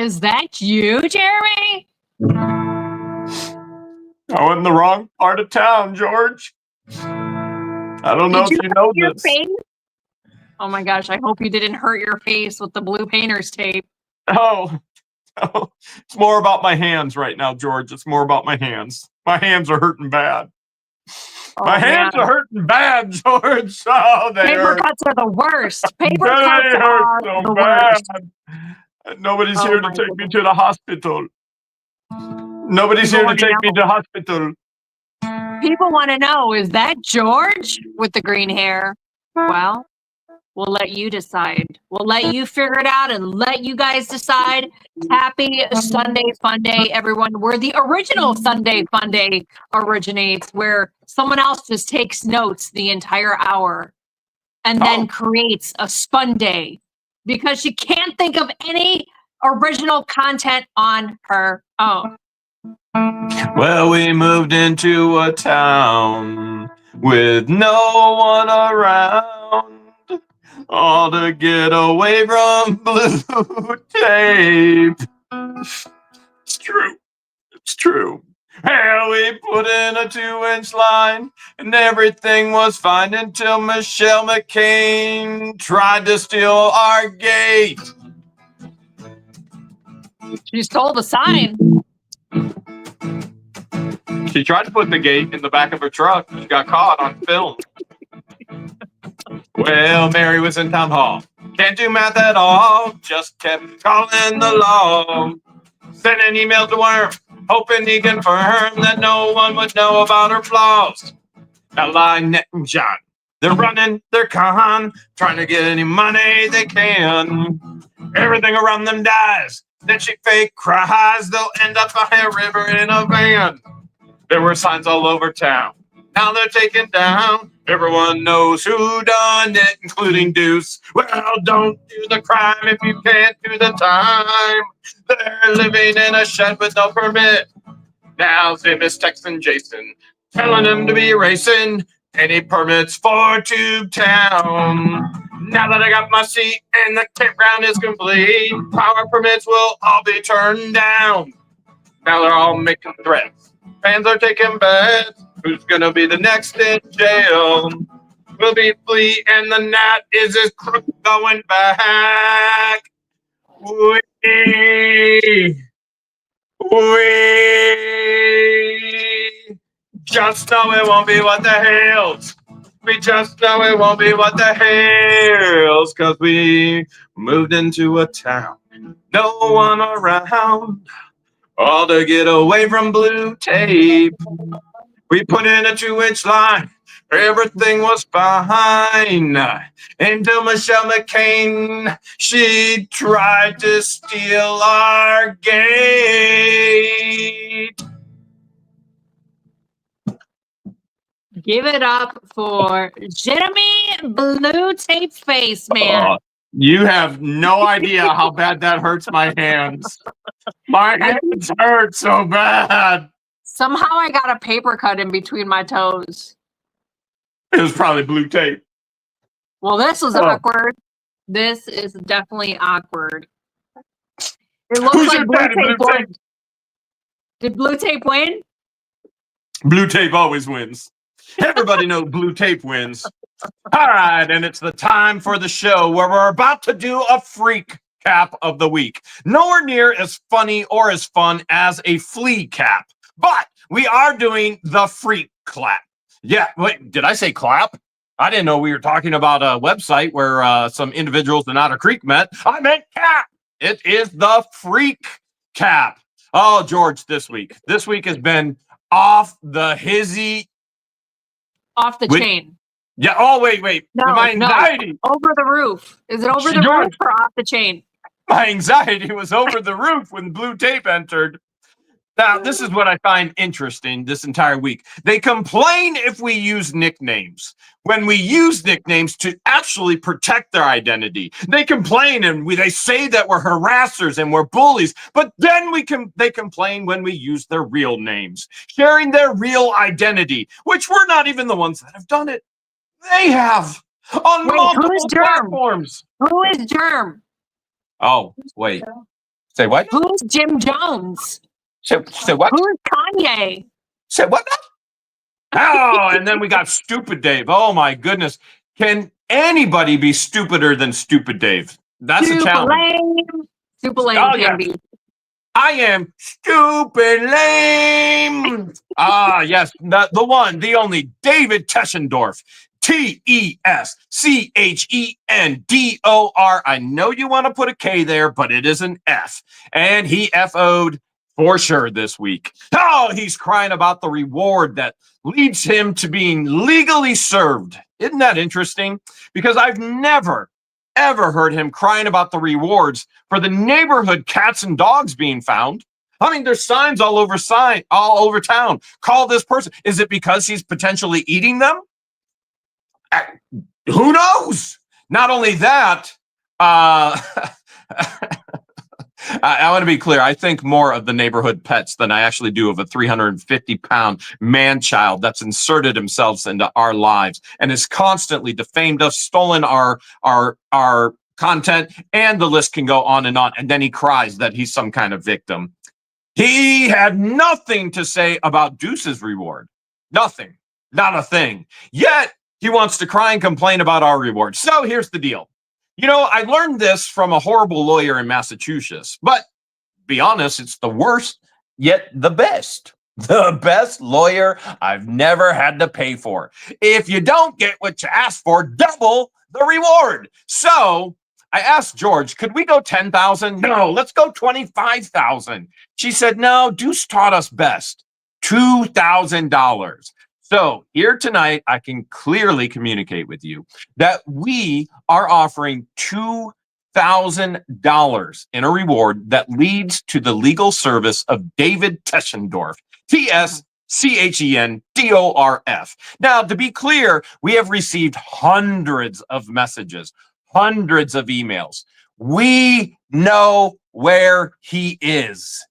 Is that you, Jeremy? I went in the wrong part of town, George. I don't know if you know this. Face? Oh my gosh, I hope you didn't hurt your face with the blue painter's tape. Oh, it's more about my hands right now, George. It's more about my hands. My hands are hurting bad. My hands are hurting bad, George. Oh, they Paper hurt. cuts are the worst. Paper They cuts hurt are so the bad. worst. Nobody's Oh here to my take me goodness. to the hospital. Nobody's here to take me to hospital. People want to know, is that George with the green hair? Well, we'll let you decide. We'll let you figure it out and let you guys decide. Happy Sunday Fun Day, everyone. Where the original Sunday Fun Day originates, where someone else just takes notes the entire hour and then creates a Spun Day because she can't think of any original content on her own. Well, we moved into a town with no one around, all to get away from blue tape. It's true. It's true. Hale, we put in a 2-inch line, and everything was fine until Michelle McCain tried to steal our gate. She stole the sign. She tried to put the gate in the back of her truck. She got caught on film. Well, Mary was in town hall. Can't do math at all. Just kept calling the law. Sent an email to Worm, hoping he confirmed that no one would know about her flaws. Now, Lynette and John, they're running their con, trying to get any money they can. Everything around them dies. Then she fake cries. They'll end up by a river in a van. There were signs all over town. Now they're taken down. Everyone knows who done it, including Deuce. Well, don't do the crime if you can't do the time. They're living in a shed with no permit. Now Zim is texting Jason, telling him to be racing. Any permits for Tube Town. Now that I got my seat and the campground is complete, power permits will all be turned down. Now they're all making threats. Fans are taking bets. Who's gonna be the next in jail? Will be Flea and the Gnat. Is his crook going back? We just know it won't be what the Hales. We just know it won't be what the Hales, 'cause we moved into a town. No one around. All to get away from blue tape. We put in a 2-inch line. Everything was fine until Michelle McCain, she tried to steal our gate. Give it up for Jeremy Blue Tape Face Man. You have no idea how bad that hurts my hands. My hands hurt so bad. Somehow I got a paper cut in between my toes. It was probably blue tape. Well, this was awkward. This is definitely awkward. It looks like blue tape won. Did blue tape win? Blue tape always wins. Everybody knows blue tape wins. All right, and it's the time for the show where we're about to do a freak cap of the week. Nowhere near as funny or as fun as a flea cap, but we are doing the freak clap. Yeah, wait, did I say clap? I didn't know we were talking about a website where some individuals in Otter Creek met. I meant cap. It is the freak cap. Oh, George, this week has been off the hizzy. Off the chain. Yeah. Oh, wait. No, my anxiety. No. Over the roof. Is it over the roof or off the chain? My anxiety was over the roof when blue tape entered. Now, this is what I find interesting this entire week. They complain if we use nicknames. When we use nicknames to actually protect their identity, they complain and they say that we're harassers and we're bullies. But then they complain when we use their real names, sharing their real identity, which we're not even the ones that have done it. They have on multiple platforms. Who is Germ? Oh, wait. Say what? Who's Jim Jones? Say what? Who's Kanye? Say what? Oh, and then we got Stupid Dave. Oh my goodness. Can anybody be stupider than Stupid Dave? That's a challenge. Super lame Oh, can yeah. be. I am stupid lame. Ah, yes, the one, the only, David Teschendorf. Teschendor. I know you want to put a K there, but it is an F. And he FO'd for sure this week. Oh, he's crying about the reward that leads him to being legally served. Isn't that interesting? Because I've never, ever heard him crying about the rewards for the neighborhood cats and dogs being found. I mean, there's signs all over town. Call this person. Is it because he's potentially eating them? Who knows? Not only that, I want to be clear. I think more of the neighborhood pets than I actually do of a 350-pound man-child that's inserted himself into our lives and has constantly defamed us, stolen our content, and the list can go on. And then he cries that he's some kind of victim. He had nothing to say about Deuce's reward. Nothing. Not a thing. Yet, he wants to cry and complain about our reward. So here's the deal. You know, I learned this from a horrible lawyer in Massachusetts, but be honest, it's the worst, yet the best. The best lawyer I've never had to pay for. If you don't get what you ask for, double the reward. So I asked George, could we go 10,000? No, let's go 25,000. She said, no, Deuce taught us best. $2,000. So here tonight, I can clearly communicate with you that we are offering $2,000 in a reward that leads to the legal service of David Teschendorf, Teschendorf. Now, to be clear, we have received hundreds of messages, hundreds of emails. We know where he is.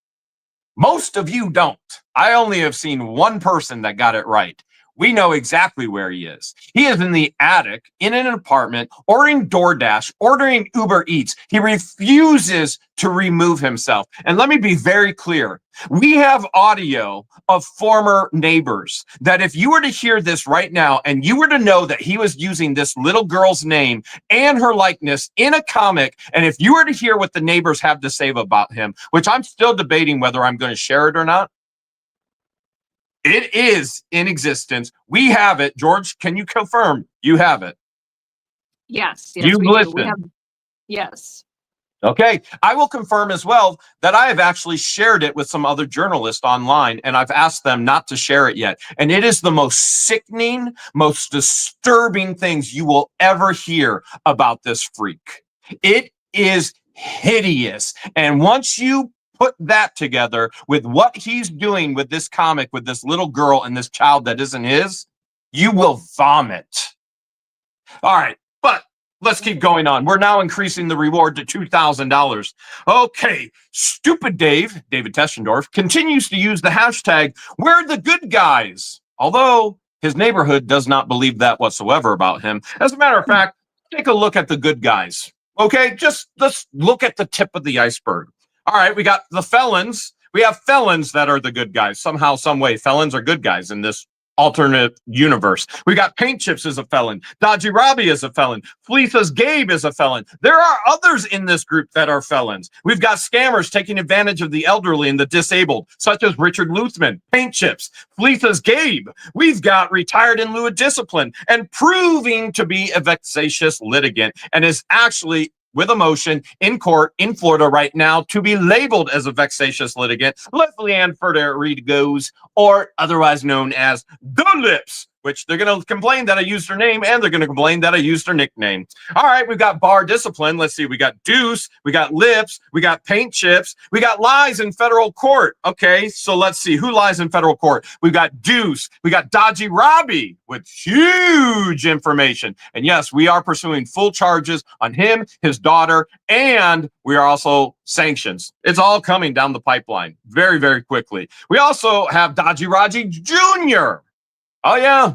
Most of you don't. I only have seen one person that got it right. We know exactly where he is. He is in the attic, in an apartment, ordering DoorDash, ordering Uber Eats. He refuses to remove himself. And let me be very clear. We have audio of former neighbors that if you were to hear this right now and you were to know that he was using this little girl's name and her likeness in a comic, and if you were to hear what the neighbors have to say about him, which I'm still debating whether I'm going to share it or not, it is in existence. We have it. George, can you confirm you have it? Yes. You've listened. Yes. Okay. I will confirm as well that I have actually shared it with some other journalists online, and I've asked them not to share it yet. And it is the most sickening, most disturbing things you will ever hear about this freak. It is hideous. And once you put that together with what he's doing with this comic, with this little girl and this child that isn't his, you will vomit. All right, but let's keep going on. We're now increasing the reward to $2,000. Okay, Stupid David Teschendorf, continues to use the hashtag, we're the good guys. Although his neighborhood does not believe that whatsoever about him. As a matter of fact, take a look at the good guys. Okay, just let's look at the tip of the iceberg. All right, we got the felons. We have felons that are the good guys. Somehow, some way, felons are good guys in this alternate universe. We got Paint Chips as a felon. Dodgy Robbie is a felon. Fleeca's Gabe is a felon. There are others in this group that are felons. We've got scammers taking advantage of the elderly and the disabled, such as Richard Luthman, Paint Chips, Fleeca's Gabe. We've got retired in lieu of discipline and proving to be a vexatious litigant and is actually with a motion in court in Florida right now to be labeled as a vexatious litigant, Leslie Ann Federigo's, or otherwise known as The Lips, which they're going to complain that I used her name and they're going to complain that I used her nickname. All right, we've got bar discipline. Let's see. We got Deuce. We got Lips. We got Paint Chips. We got lies in federal court. Okay, so let's see. Who lies in federal court? We've got Deuce. We got Dodgy Robbie with huge information. And yes, we are pursuing full charges on him, his daughter, and we are also sanctions. It's all coming down the pipeline very, very quickly. We also have Dodgy Raji Jr. Oh, yeah.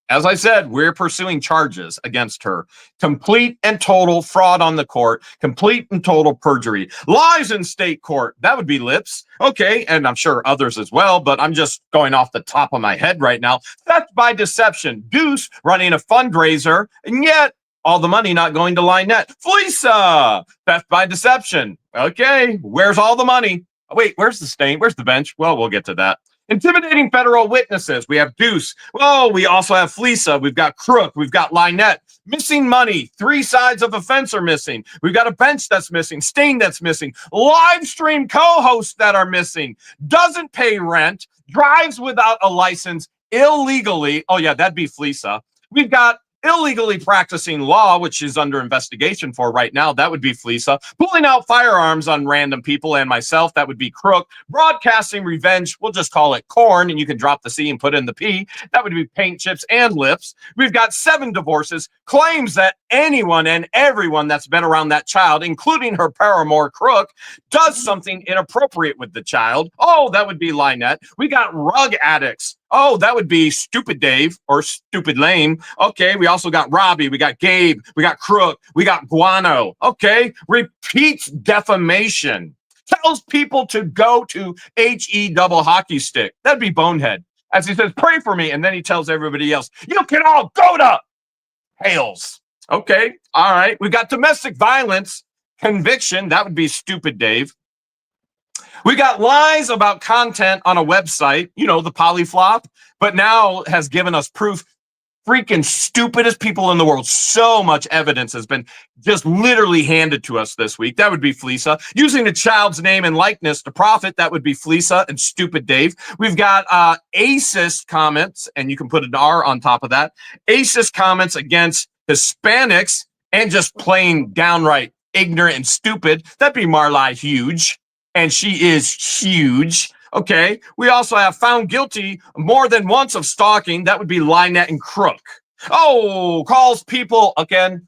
As I said, we're pursuing charges against her. Complete and total fraud on the court, complete and total perjury, lies in state court. That would be Lips. Okay, and I'm sure others as well, but I'm just going off the top of my head right now. Theft by deception. Deuce running a fundraiser, and yet all the money not going to Lynette. Fleesa, theft by deception. Okay, where's all the money? Oh, wait, where's the stain? Where's the bench? Well, we'll get to that. Intimidating federal witnesses. We have Deuce. Oh, we also have Fleesa. We've got Crook. We've got Lynette. Missing money. 3 sides of a fence are missing. We've got a bench that's missing. Stain that's missing. Live stream co-hosts that are missing. Doesn't pay rent. Drives without a license illegally. Oh, yeah, that'd be Fleesa. We've got illegally practicing law, which is under investigation for right now. That would be Fleesa. Pulling out firearms on random people and myself. That would be Crook. Broadcasting revenge. We'll just call it Corn, and you can drop the C and put in the P. That would be Paint Chips and Lips. We've got 7 divorces. Claims that anyone and everyone that's been around that child, including her paramour Crook, does something inappropriate with the child. Oh, that would be Lynette. We got rug addicts. Oh, that would be Stupid Dave or Stupid Lame. Okay, we also got Robbie, we got Gabe, we got Crook, we got Guano. Okay, repeats defamation. Tells people to go to HE double hockey stick. That'd be Bonehead. As he says, pray for me. And then he tells everybody else, you can all go to Hales. Okay, all right. We got domestic violence conviction. That would be Stupid Dave. We got lies about content on a website, you know, the polyflop, but now has given us proof. Freaking stupidest people in the world. So much evidence has been just literally handed to us this week. That would be Fleesa. Using a child's name and likeness to profit. That would be Fleesa and Stupid Dave. We've got racist comments, and you can put an R on top of that. Racist comments against Hispanics and just plain downright ignorant and stupid. That'd be Marla Huge. And she is huge. Okay. We also have found guilty more than once of stalking. That would be Lynette and Crook. Oh, calls people, again,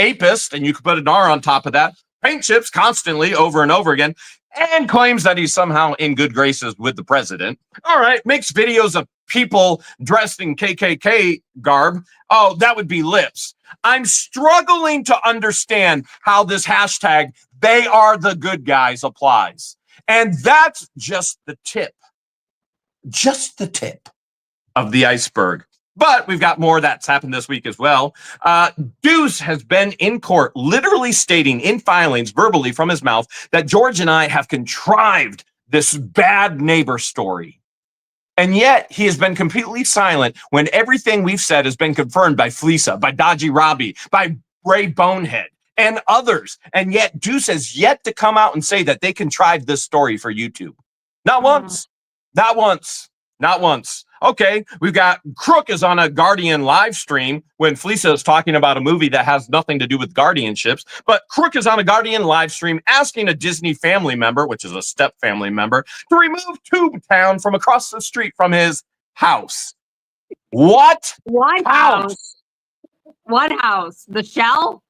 apist, and you could put an R on top of that. Paint chips constantly over and over again, and claims that he's somehow in good graces with the president. All right. Makes videos of people dressed in KKK garb. Oh, that would be Lips. I'm struggling to understand how this hashtag, they are the good guys, applies. And that's just the tip of the iceberg. But we've got more that's happened this week as well. Deuce has been in court, literally stating in filings verbally from his mouth that George and I have contrived this bad neighbor story. And yet he has been completely silent when everything we've said has been confirmed by Fleesa, by Dodgy Robbie, by Ray Bonehead, and others. And yet Deuce has yet to come out and say that they contrived this story for YouTube. Not once. Not once. Not once. Okay, we've got Crook is on a Guardian live stream when Fleesa is talking about a movie that has nothing to do with guardianships. But Crook is on a Guardian live stream asking a Disney family member, which is a step family member, to remove Tube Town from across the street from his house. What? What house? What house? The Shell?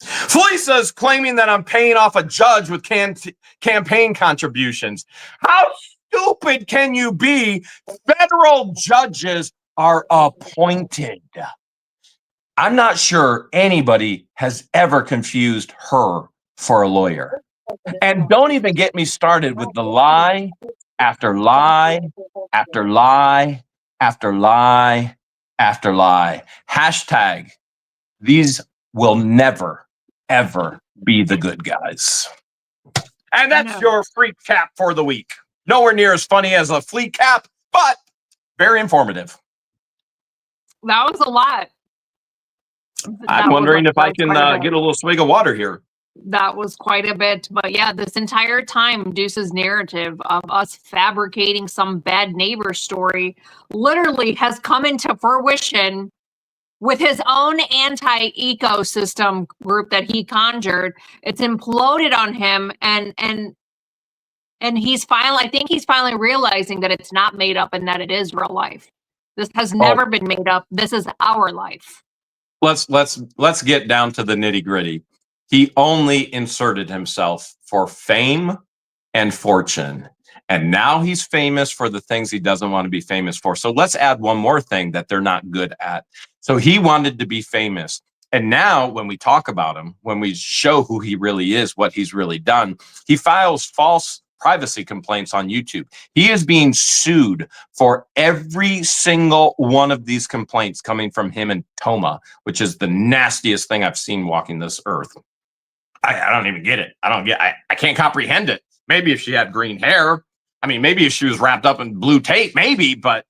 Fleesa is claiming that I'm paying off a judge with campaign contributions. How stupid can you be? Federal judges are appointed. I'm not sure anybody has ever confused her for a lawyer. And don't even get me started with the lie after lie after lie after lie after lie. Hashtag, these will never, ever be the good guys. And that's your free cap for the week. Nowhere near as funny as a flea cap, but very informative. That was a lot. I'm wondering if I can get a little swig of water here. That was quite a bit. But yeah, this entire time, Deuce's narrative of us fabricating some bad neighbor story literally has come into fruition with his own anti-ecosystem group that he conjured. It's imploded on him, and he's finally, I think he's finally realizing that it's not made up and that it is real life. This has never been made up. This is our life. Let's get down to the nitty-gritty. He only inserted himself for fame and fortune. And now he's famous for the things he doesn't want to be famous for. So let's add one more thing that they're not good at. So he wanted to be famous. And now when we talk about him, when we show who he really is, what he's really done, he files false privacy complaints on YouTube. He is being sued for every single one of these complaints coming from him and Toma, which is the nastiest thing I've seen walking this earth. I don't even get it. I can't comprehend it. Maybe if she had green hair, I mean, maybe if she was wrapped up in blue tape, maybe, but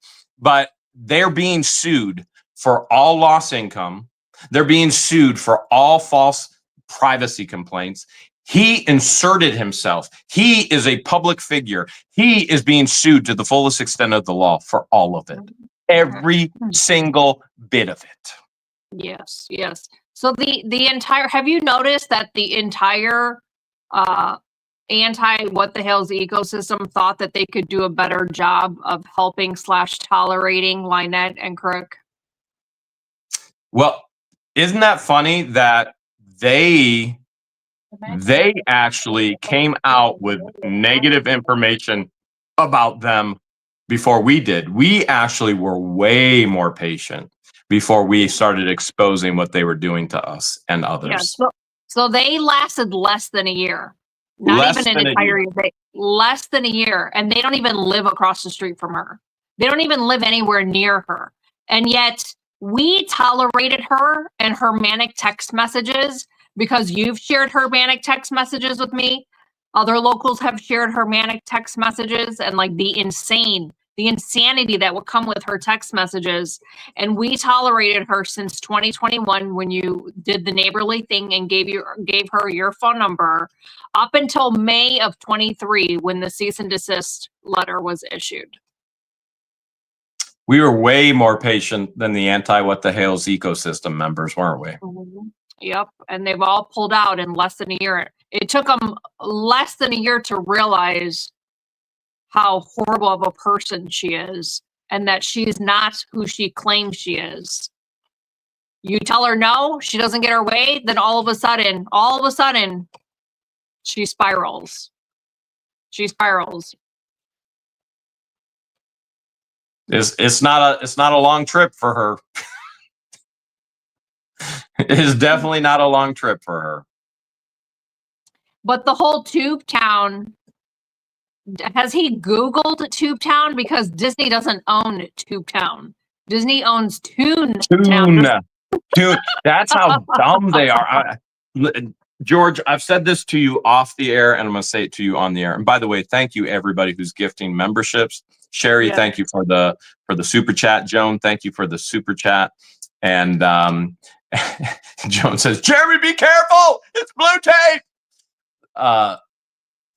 they're being sued for all lost income. They're being sued for all false privacy complaints. He inserted himself. He is a public figure. He is being sued to the fullest extent of the law for all of it. Every single bit of it. Yes, yes. So the entire, have you noticed that the entire what the hell's ecosystem thought that they could do a better job of helping / tolerating Lynette and Crook? Well, isn't that funny that they actually came out with negative information about them before we did? We actually were way more patient before we started exposing what they were doing to us and others. Yeah, so they lasted less than a year. Not even an entire year. Less than a year. And they don't even live across the street from her. They don't even live anywhere near her. And yet we tolerated her and her manic text messages because you've shared her manic text messages with me. Other locals have shared her manic text messages and like the insanity that would come with her text messages. And we tolerated her since 2021 when you did the neighborly thing and gave her your phone number up until May of 23 when the cease and desist letter was issued. We were way more patient than the what the Hale's ecosystem members, weren't we? Mm-hmm. Yep. And they've all pulled out in less than a year. It took them less than a year to realize how horrible of a person she is and that she's not who she claims she is. You tell her no, she doesn't get her way, then all of a sudden, she spirals. It's not a long trip for her. It is definitely not a long trip for her. But the whole Tube Town, has he Googled Tube Town? Because Disney doesn't own Tube Town. Disney owns Toon Town. Dude, that's how dumb they are. George, I've said this to you off the air, and I'm going to say it to you on the air. And by the way, thank you everybody who's gifting memberships. Sherry, thank you for the super chat. Joan, thank you for the super chat. And Joan says, Jeremy, be careful! It's blue tape!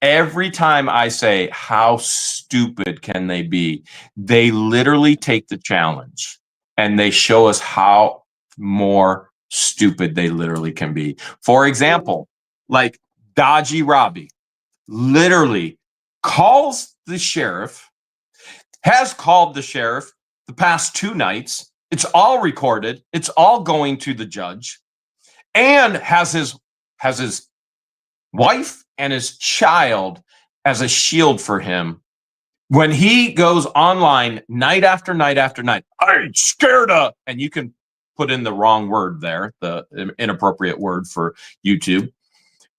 Every time I say, how stupid can they be? They literally take the challenge and they show us how more stupid they literally can be. For example, like Dodgy Robbie literally calls the sheriff, has called the sheriff the past 2 nights. It's all recorded. It's all going to the judge, and has his wife and his child as a shield for him when he goes online night after night after night. I'm scared of, and you can put in the wrong word there, the inappropriate word for YouTube,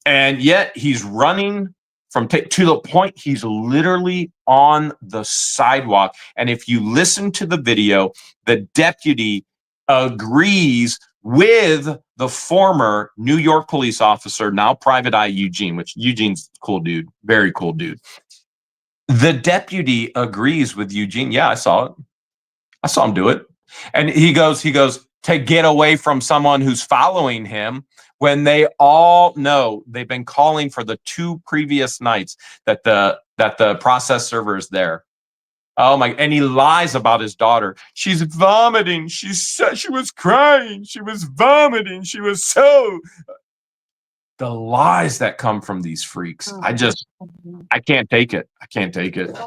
and yet he's running from to the point he's literally on the sidewalk. And if you listen to the video, the deputy agrees with the former New York police officer, now Private Eye Eugene, which Eugene's a cool dude, very cool dude. The deputy agrees with Eugene. Yeah, I saw it. I saw him do it. And he goes to get away from someone who's following him, when they all know they've been calling for the 2 previous nights that the process server is there. Oh my, and he lies about his daughter. She's vomiting. She was crying. She was vomiting. She was so... The lies that come from these freaks. I can't take it. I can't take it.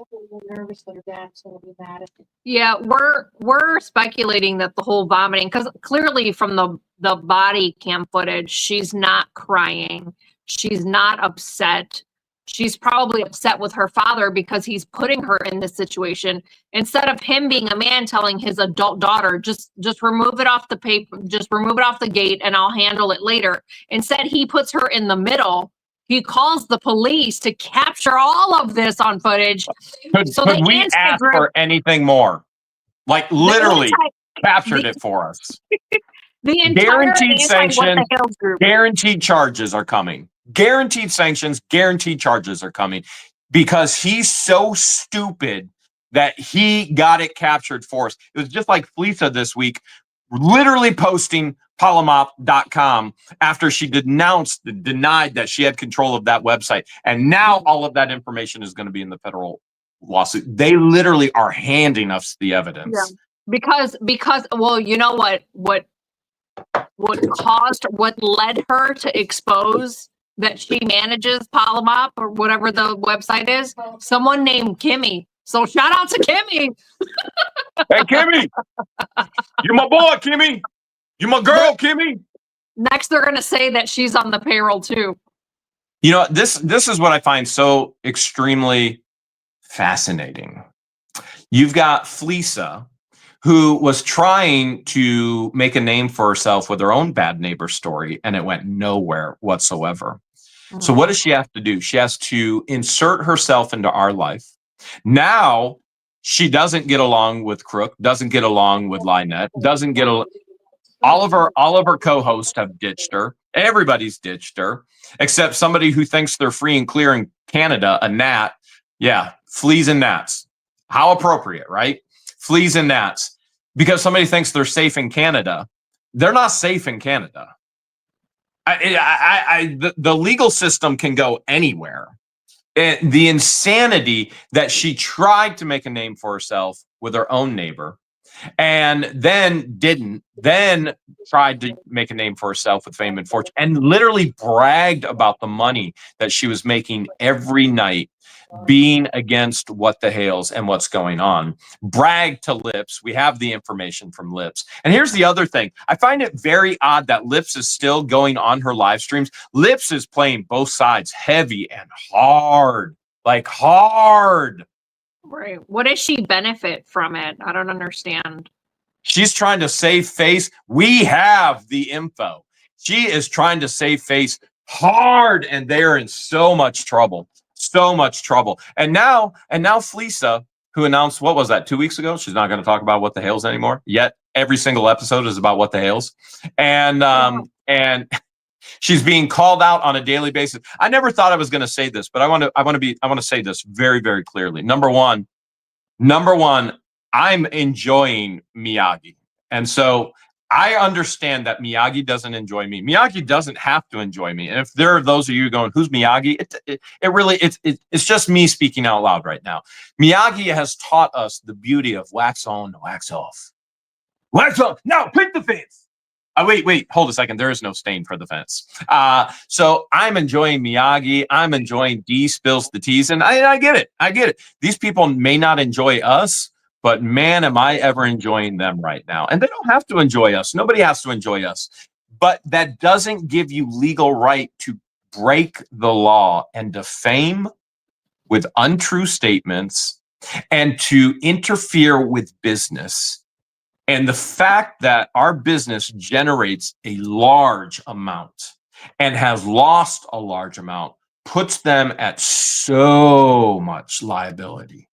Yeah, we're speculating that the whole vomiting, because clearly from the body cam footage, she's not crying. She's not upset. she's probably upset with her father because he's putting her in this situation. Instead of him being a man telling his adult daughter, just remove it off the paper, just remove it off the gate and I'll handle it later. Instead, he puts her in the middle. He calls the police to capture all of this on footage. Could we ask for anything more? Like literally captured it for us. The entire guaranteed sanctions, What the Hale group. guaranteed charges are coming. Guaranteed sanctions, guaranteed charges are coming because he's so stupid that he got it captured for us. It was just like Fleesa this week, literally posting Palomop.com after she denied that she had control of that website. And now all of that information is going to be in the federal lawsuit. They literally are handing us the evidence. Yeah. Because well, you know what led her to expose that she manages Palomop or whatever the website is? Someone named Kimmy. So shout out to Kimmy. Hey Kimmy, you're my boy, Kimmy. You my girl, Kimmy. Next, they're gonna say that she's on the payroll too. You know, this is what I find so extremely fascinating. You've got Fleesa, who was trying to make a name for herself with her own bad neighbor story, and it went nowhere whatsoever. Mm-hmm. So what does she have to do? She has to insert herself into our life. Now she doesn't get along with Crook, doesn't get along with Lynette, doesn't get all of her co-hosts have ditched her. Everybody's ditched her, except somebody who thinks they're free and clear in Canada, a gnat. Yeah, fleas and gnats. How appropriate, right? Fleas and gnats. Because somebody thinks they're safe in Canada. They're not safe in Canada. The legal system can go anywhere. And the insanity that she tried to make a name for herself with her own neighbor and then tried to make a name for herself with fame and fortune and literally bragged about the money that she was making every night being against what the Hales and what's going on. Brag to Lips. We have the information from Lips. And here's the other thing. I find it very odd that Lips is still going on her live streams. Lips is playing both sides heavy and hard, like hard. Right. What does she benefit from it? I don't understand. She's trying to save face. We have the info. She is trying to save face hard, and they're in so much trouble. So much trouble. And now Fleesa, who announced, what was that, 2 weeks ago? She's not going to talk about What the Hales anymore. Yet every single episode is about What the Hales. And she's being called out on a daily basis. I never thought I was going to say this, but I want to say this very, very clearly. Number one, I'm enjoying Miyagi. And so I understand that Miyagi doesn't enjoy me. Miyagi doesn't have to enjoy me. And if there are those of you going, who's Miyagi? It's just me speaking out loud right now. Miyagi has taught us the beauty of wax on, wax off. Wax on. No, pick the fence. Wait, hold a second. There is no stain for the fence. So I'm enjoying Miyagi. I'm enjoying D spills the teas. And I get it. These people may not enjoy us, but man, am I ever enjoying them right now. And they don't have to enjoy us. Nobody has to enjoy us. But that doesn't give you legal right to break the law and defame with untrue statements and to interfere with business. And the fact that our business generates a large amount and has lost a large amount puts them at so much liability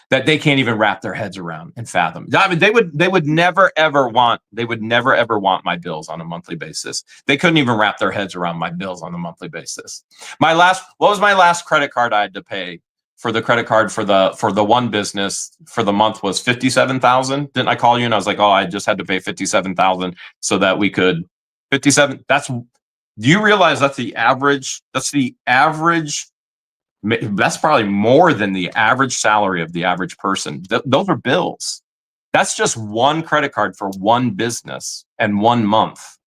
that they can't even wrap their heads around and fathom. I mean, they would never ever want my bills on a monthly basis. They couldn't even wrap their heads around my bills on a monthly basis. What was my last credit card I had to pay for the credit card for the one business for the month was $57,000. Didn't I call you and I was like, oh, I just had to pay $57,000 so that we could 57. Do you realize that's the average? That's probably more than the average salary of the average person. Those are bills. That's just one credit card for one business and 1 month.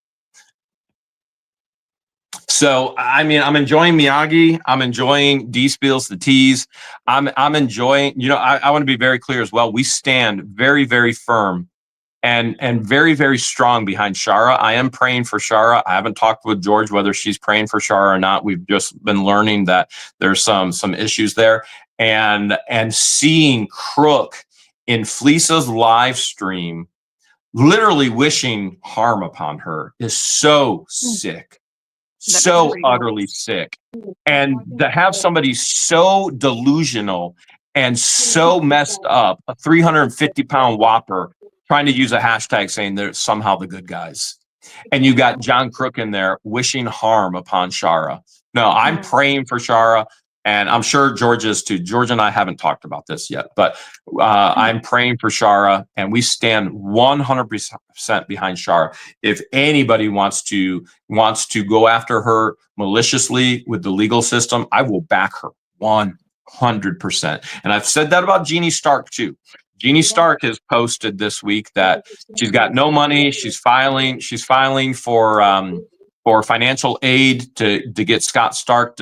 So, I mean, I'm enjoying Miyagi. I'm enjoying D spills the teas. I'm enjoying, I want to be very clear as well. We stand very, very firm and very, very strong behind Shara. I am praying for Shara. I haven't talked with George whether she's praying for Shara or not. We've just been learning that there's some issues there, and seeing Crook in Fleeca's live stream literally wishing harm upon her is so sick, so utterly sick. And to have somebody so delusional and so messed up, a 350-pound whopper, trying to use a hashtag saying they're somehow the good guys. And you got John Crook in there wishing harm upon Shara. No, I'm praying for Shara. And I'm sure George is too. George and I haven't talked about this yet, but I'm praying for Shara, and we stand 100% behind Shara. If anybody wants to go after her maliciously with the legal system, I will back her 100%. And I've said that about Jeannie Stark too. Jeannie Stark has posted this week that she's got no money. She's filing for financial aid to get Scott Stark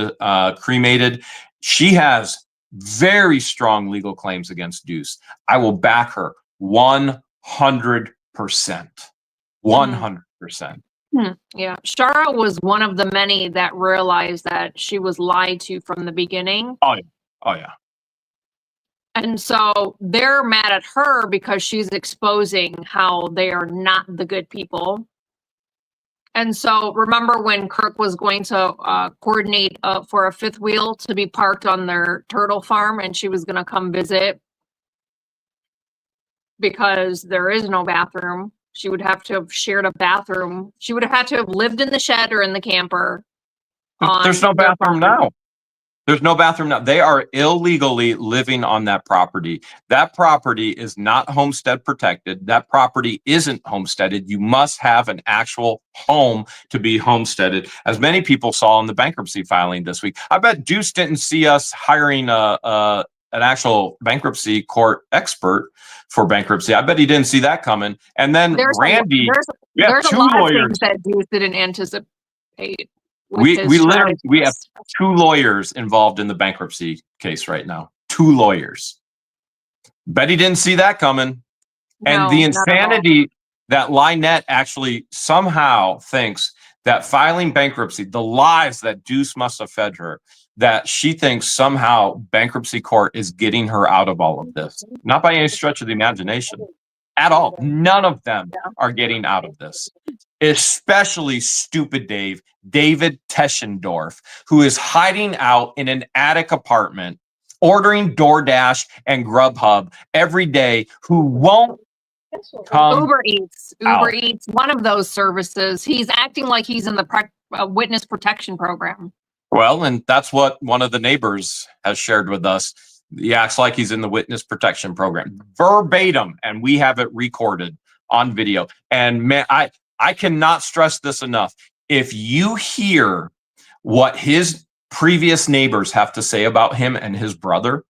cremated. She has very strong legal claims against Deuce. I will back her 100%. 100%. Yeah. Shara was one of the many that realized that she was lied to from the beginning. Oh, yeah. Oh, yeah. And so they're mad at her because she's exposing how they are not the good people. And so remember when Kirk was going to coordinate for a fifth wheel to be parked on their turtle farm, and she was going to come visit because there is no bathroom. She would have to have shared a bathroom. She would have had to have lived in the shed or in the camper. There's no bathroom now. There's no bathroom now. They are illegally living on that property. That property is not homestead protected. That property isn't homesteaded. You must have an actual home to be homesteaded, as many people saw in the bankruptcy filing this week. I bet Deuce didn't see us hiring an actual bankruptcy court expert for bankruptcy. I bet he didn't see that coming. And then Randy, there's two a lot lawyers of things that Deuce didn't anticipate. We have two lawyers involved in the bankruptcy case right now. Two lawyers. Betty didn't see that coming. And the insanity that Lynette actually somehow thinks that filing bankruptcy, the lies that Deuce must have fed her, that she thinks somehow bankruptcy court is getting her out of all of this. Not by any stretch of the imagination at all. None of them are getting out of this. Especially stupid David Teschendorf, who is hiding out in an attic apartment, ordering DoorDash and Grubhub every day, who won't come Uber Eats, one of those services. He's acting like he's in the witness protection program. Well, and that's what one of the neighbors has shared with us. He acts like he's in the witness protection program, verbatim, and we have it recorded on video. And man, I cannot stress this enough. If you hear what his previous neighbors have to say about him and his brother,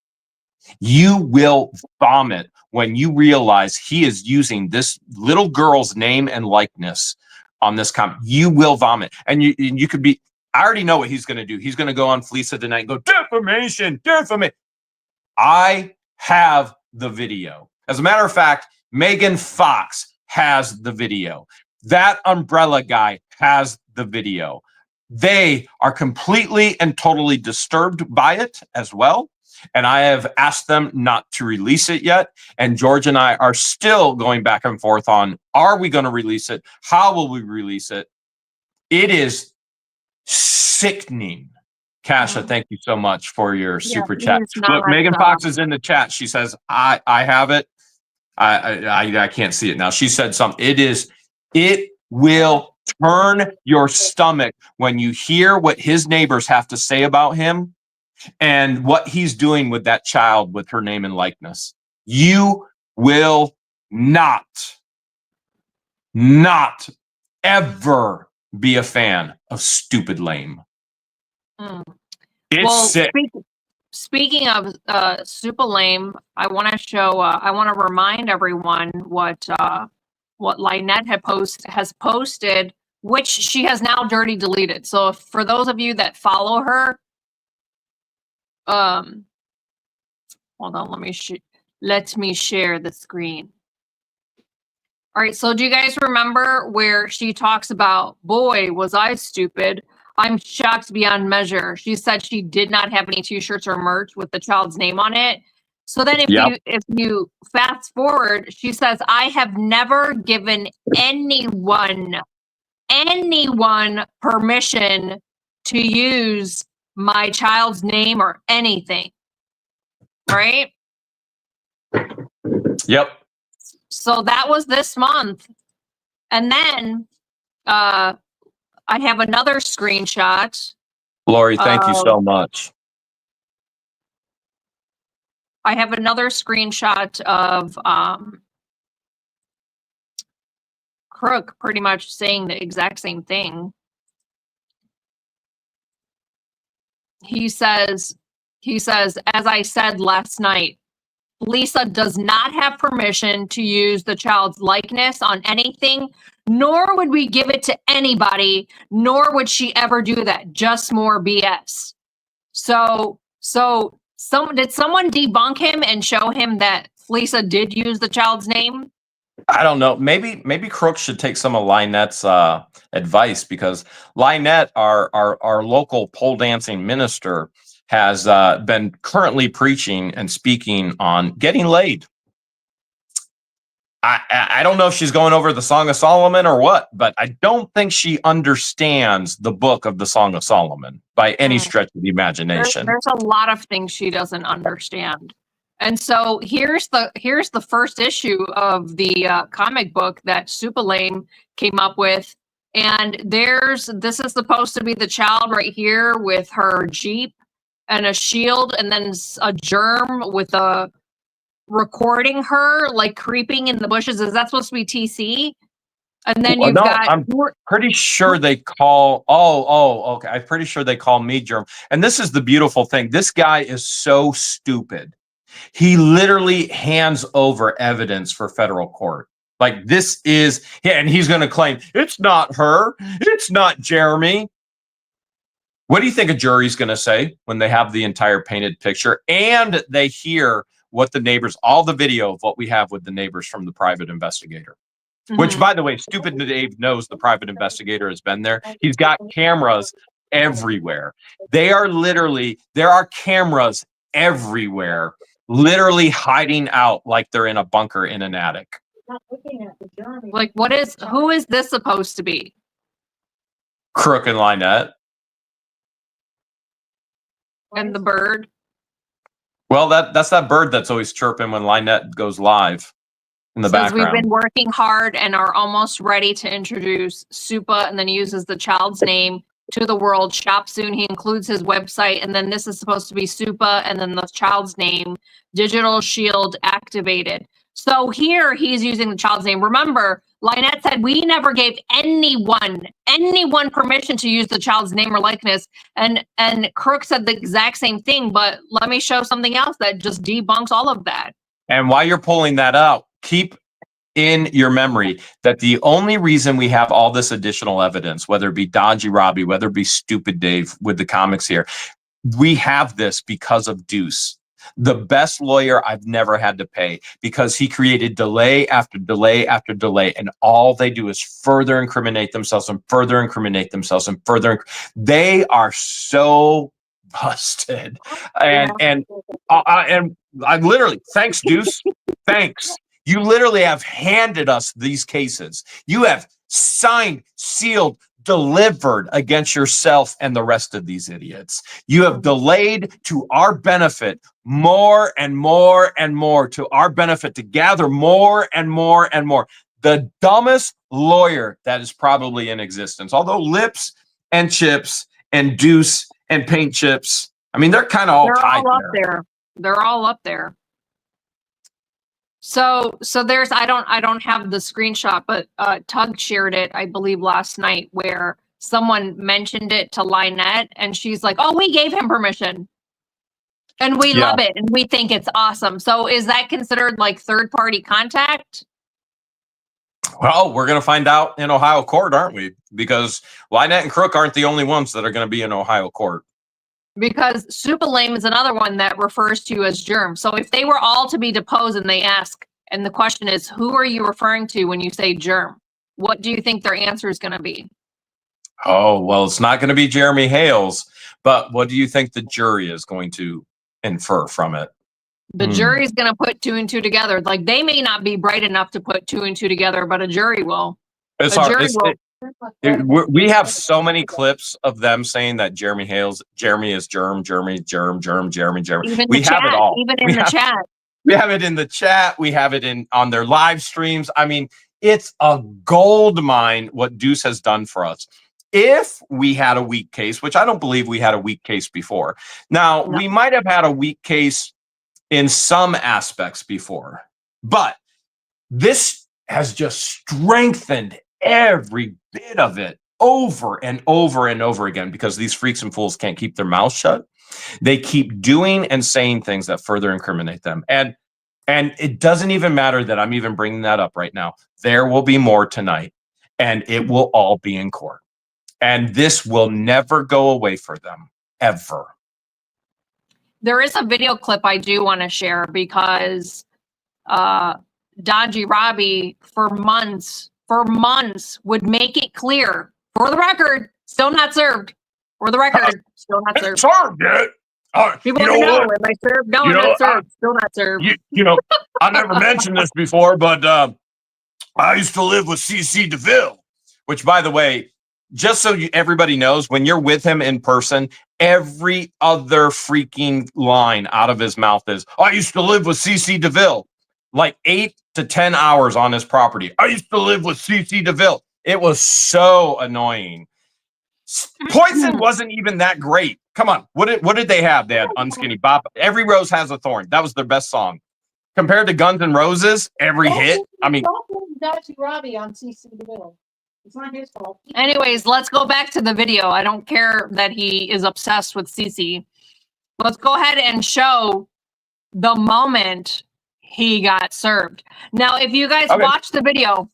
you will vomit when you realize he is using this little girl's name and likeness on this comment. You will vomit. And you could be, I already know what he's going to do. He's going to go on Fleeca tonight and go, defamation. I have the video. As a matter of fact, Megan Fox has the video. That umbrella guy has the video. They are completely and totally disturbed by it as well. And I have asked them not to release it yet. And George and I are still going back and forth on, are we going to release it? How will we release it? It is sickening. Kasha, thank you so much for your super chat. Look, Megan Fox is in the chat. She says, I have it. I can't see it now. She said something. It will turn your stomach when you hear what his neighbors have to say about him and what he's doing with that child with her name and likeness. You will not ever be a fan of stupid lame. It's sick. Speaking of super lame, I want to remind everyone what Lynette has posted, which she has now dirty deleted. So for those of you that follow her, hold on, let me share the screen. All right, so do you guys remember where she talks about, boy, was I stupid? I'm shocked beyond measure. She said she did not have any t-shirts or merch with the child's name on it. So then Yep. if you fast forward, she says, I have never given anyone permission to use my child's name or anything. Right? Yep. So that was this month. And then I have another screenshot. Lori, thank you so much. I have another screenshot of Crook pretty much saying the exact same thing. He says, as I said last night, Lisa does not have permission to use the child's likeness on anything, nor would we give it to anybody, nor would she ever do that. Just more BS. So did someone debunk him and show him that Lisa did use the child's name? I don't know. Maybe Crook should take some of Lynette's advice, because Lynette, our local pole dancing minister, has been currently preaching and speaking on getting laid. I don't know if she's going over the Song of Solomon or what, but I don't think she understands the book of the Song of Solomon by any stretch of the imagination. There's a lot of things she doesn't understand. And so here's the first issue of the comic book that Supalame came up with. And this is supposed to be the child right here with her Jeep and a shield, and then a germ with a recording her like creeping in the bushes. Is that supposed to be TC? And then you've got. I'm pretty sure they call. Okay. I'm pretty sure they call me germ. And this is the beautiful thing. This guy is so stupid. He literally hands over evidence for federal court. Like, this is, and he's going to claim it's not her. It's not Jeremy. What do you think a jury's going to say when they have the entire painted picture and they hear what the neighbors, all the video of what we have with the neighbors from the private investigator? Which, by the way, stupid Dave knows the private investigator has been there. He's got cameras everywhere. There are cameras everywhere, literally hiding out like they're in a bunker in an attic. Like, who is this supposed to be? Crook and Lynette. And the bird? Well, that's that bird that's always chirping when Lynette goes live in the background. We've been working hard and are almost ready to introduce Supa, and then he uses the child's name to the world. Shop soon. He includes his website, and then this is supposed to be Supa, and then the child's name, Digital Shield activated. So here he's using the child's name. Remember, Lynette said we never gave anyone permission to use the child's name or likeness. And Crook said the exact same thing, but let me show something else that just debunks all of that. And while you're pulling that out, keep in your memory that the only reason we have all this additional evidence, whether it be Dodgy Robbie, whether it be Stupid Dave with the comics here, we have this because of Deuce. The best lawyer I've never had to pay, because he created delay after delay after delay, and all they do is further incriminate themselves and further incriminate themselves and further. They are so busted, and I literally, thanks Deuce, thanks. You literally have handed us these cases. You have signed, sealed, delivered against yourself and the rest of these idiots. You have delayed to our benefit more and more and more, to our benefit, to gather more and more and more. The dumbest lawyer that is probably in existence, although Lips and Chips and Deuce and Paint Chips, I mean, they're kind of all tied there. They're all up there. So there's, I don't have the screenshot, but Tug shared it, I believe, last night, where someone mentioned it to Lynette and she's like, oh, we gave him permission and we love it and we think it's awesome. So is that considered like third-party contact? Well, we're going to find out in Ohio court, aren't we? Because Lynette and Crook aren't the only ones that are going to be in Ohio court. Because Supalame is another one that refers to as germ. So if they were all to be deposed and they ask And the question is, who are you referring to when you say germ? What do you think their answer is going to be? Oh, well, it's not going to be Jeremy Hales, but what do you think the jury is going to infer from it? The jury's going to put 2 and 2 together. Like, they may not be bright enough to put 2 and 2 together, but a jury will. It's A hard. jury will. We have so many clips of them saying that Jeremy is germ. Even We the have chat, it all. even in the chat. We have it in the chat. We have it on their live streams. I mean, it's a gold mine what Deuce has done for us. If we had a weak case, which I don't believe we had a weak case before. Now, we might have had a weak case in some aspects before, but this has just strengthened every bit of it over and over and over again, because these freaks and fools can't keep their mouths shut. They keep doing and saying things that further incriminate them. And it doesn't even matter that I'm even bringing that up right now. There will be more tonight, and it will all be in court. And this will never go away for them, ever. There is a video clip I do want to share, because Dodgy Robbie for months would make it clear, for the record, still not served. For the record, still not served. Served it. People want to know, am I served? No, I'm not served. Still not served. I never mentioned this before, but I used to live with CC DeVille, which, by the way, just so everybody knows, when you're with him in person, every other freaking line out of his mouth is, I used to live with CC DeVille. Like 8 to 10 hours on his property. I used to live with CC DeVille. It was so annoying. Poison wasn't even that great. Come on. What did they have? They had Unskinny Bop. Every Rose Has a Thorn. That was their best song. Compared to Guns N' Roses, every hit. I mean, Dodgy Robbie on CC DeVille. It's not his fault. Anyways, let's go back to the video. I don't care that he is obsessed with CC. Let's go ahead and show the moment he got served. Now, if you guys watch the video,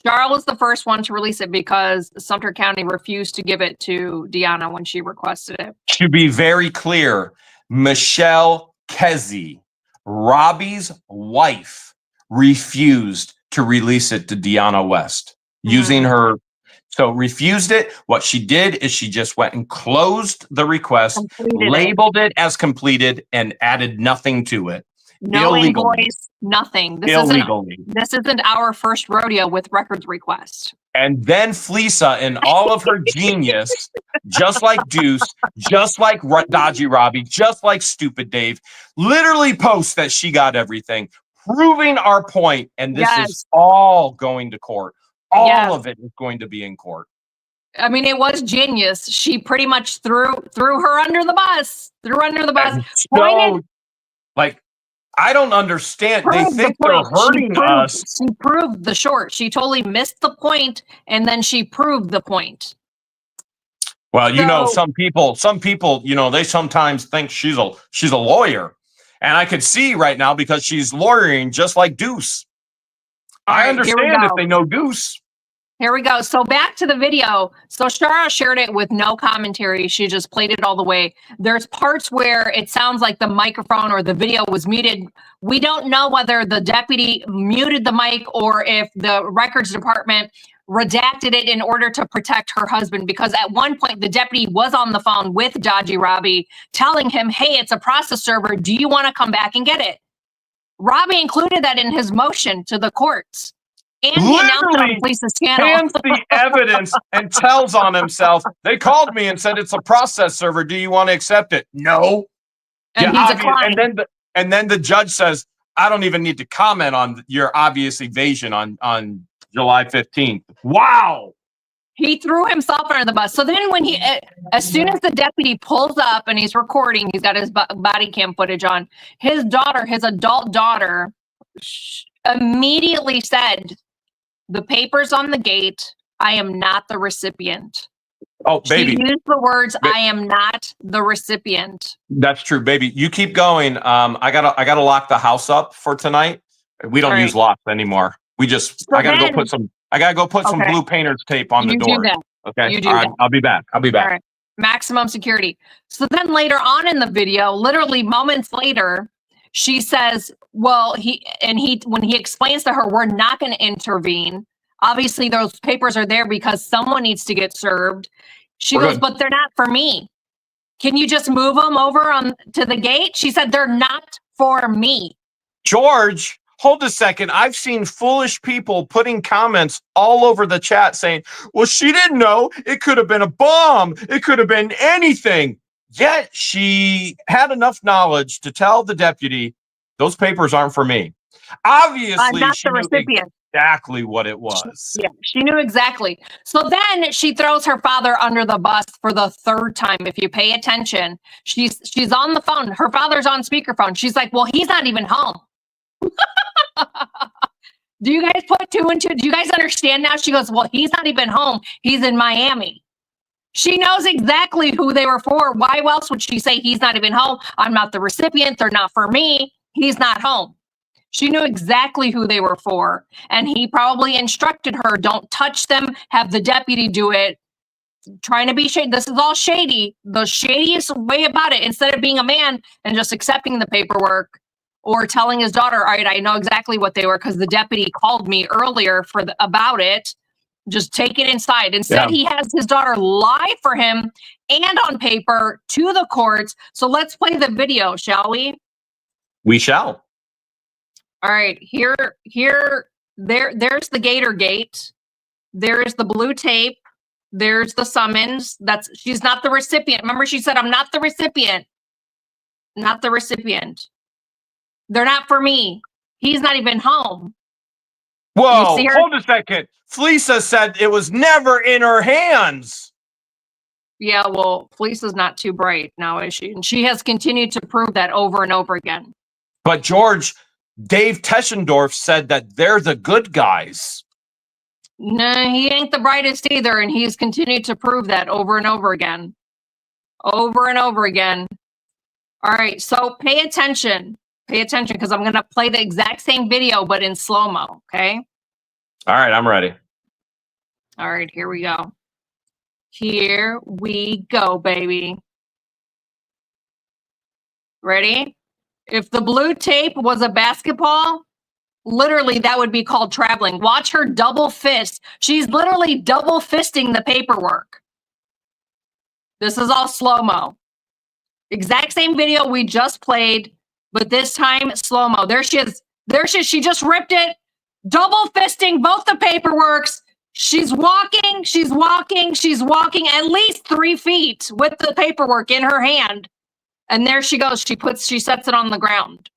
Charles was the first one to release it because Sumter County refused to give it to Deanna when she requested it. To be very clear, Michelle Kesey, Robbie's wife, refused to release it to Deanna West using her. So refused it. What she did is she just went and closed the request, labeled it as completed, and added nothing to it. No invoice, nothing. This isn't our first rodeo with records requests. And then Fleesa, in all of her genius, just like Deuce, just like Dodgy Robbie, just like Stupid Dave, literally posts that she got everything, proving our point. And this is all going to court. All of it is going to be in court. I mean, it was genius. She pretty much threw her under the bus. So, like, I don't understand. They think they're hurting us. She proved the short. She totally missed the point, and then she proved the point. Well, some people, they sometimes think she's a lawyer, and I could see right now because she's lawyering just like Deuce. I understand if they know Deuce. Here we go. So back to the video. So Shara shared it with no commentary. She just played it all the way. There's parts where it sounds like the microphone or the video was muted. We don't know whether the deputy muted the mic or if the records department redacted it in order to protect her husband, because at one point the deputy was on the phone with Dodgy Robbie telling him, hey, it's a process server. Do you want to come back and get it? Robbie included that in his motion to the courts. And he announced it on Fleeca's channel. Hands the evidence and tells on himself. They called me and said, it's a process server. Do you want to accept it? No. And he declined. And then the judge says, I don't even need to comment on your obvious evasion on July 15th. Wow. He threw himself under the bus. So then when as soon as the deputy pulls up and he's recording, he's got his body cam footage on, his adult daughter, immediately said, the paper's on the gate. I am not the recipient. Oh, baby. She used the words, I am not the recipient. That's true, baby. You keep going. I gotta lock the house up for tonight. We don't use locks anymore. I gotta go put some blue painter's tape on the door. Okay. You do All right. I'll be back. All right. Maximum security. So then later on in the video, literally moments later, she says, well, when he explains to her, we're not going to intervene. Obviously, those papers are there because someone needs to get served. She We're goes, good. but they're not for me. Can you just move them over to the gate? She said, they're not for me. George, hold a second. I've seen foolish people putting comments all over the chat saying, well, she didn't know. It could have been a bomb. It could have been anything. Yet she had enough knowledge to tell the deputy, those papers aren't for me. Obviously, Not she the knew recipient. exactly what it was. Yeah, she knew exactly. So then she throws her father under the bus for the third time. If you pay attention, she's on the phone. Her father's on speakerphone. She's like, well, he's not even home. Do you guys put two and two? Do you guys understand now? She goes, well, he's not even home. He's in Miami. She knows exactly who they were for. Why else would she say he's not even home? I'm not the recipient. They're not for me. He's not home. She knew exactly who they were for. And he probably instructed her, don't touch them. Have the deputy do it. Trying to be shady. This is all shady. The shadiest way about it, instead of being a man and just accepting the paperwork or telling his daughter, all right, I know exactly what they were because the deputy called me earlier about it. Just take it inside. Instead, he has his daughter lie for him and on paper to the courts. So let's play the video, shall we? We shall. All right, there's the Gator Gate. There's the blue tape. There's the summons. She's not the recipient. Remember, she said, I'm not the recipient. Not the recipient. They're not for me. He's not even home. Whoa, hold a second. Fleesa said it was never in her hands. Yeah, well, Fleeca's not too bright now, is she? And she has continued to prove that over and over again. But George, Dave Teschendorf said that they're the good guys. No, he ain't the brightest either, and he's continued to prove that over and over again. Over and over again. All right, so pay attention. Pay attention, because I'm going to play the exact same video, but in slow-mo, okay? All right, I'm ready. All right, here we go. Here we go, baby. Ready? If the blue tape was a basketball, literally that would be called traveling. Watch her double fist. She's literally double fisting the paperwork. This is all slow-mo. Exact same video we just played, but this time slow-mo. There she is. There she is. She just ripped it. Double fisting both the paperworks. She's walking, she's walking, she's walking at least 3 feet with the paperwork in her hand. And there she goes. She sets it on the ground.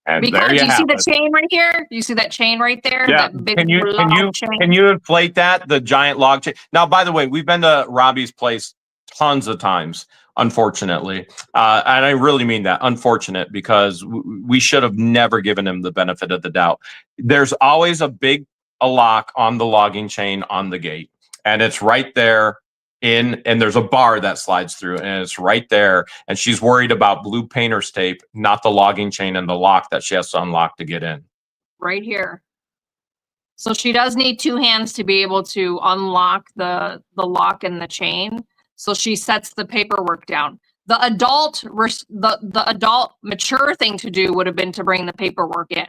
And because there you see have the it. chain right here? You see that chain right there? Yeah. That big Can you inflate that? The giant log chain. Now, by the way, we've been to Robbie's place tons of times, unfortunately. And I really mean that, unfortunate, because we should have never given him the benefit of the doubt. There's always a lock on the logging chain on the gate, and it's right there and there's a bar that slides through, and it's right there. And she's worried about blue painter's tape, not the logging chain and the lock that she has to unlock to get in. Right here. So she does need 2 hands to be able to unlock the lock and the chain. So she sets the paperwork down. The adult mature thing to do would have been to bring the paperwork in.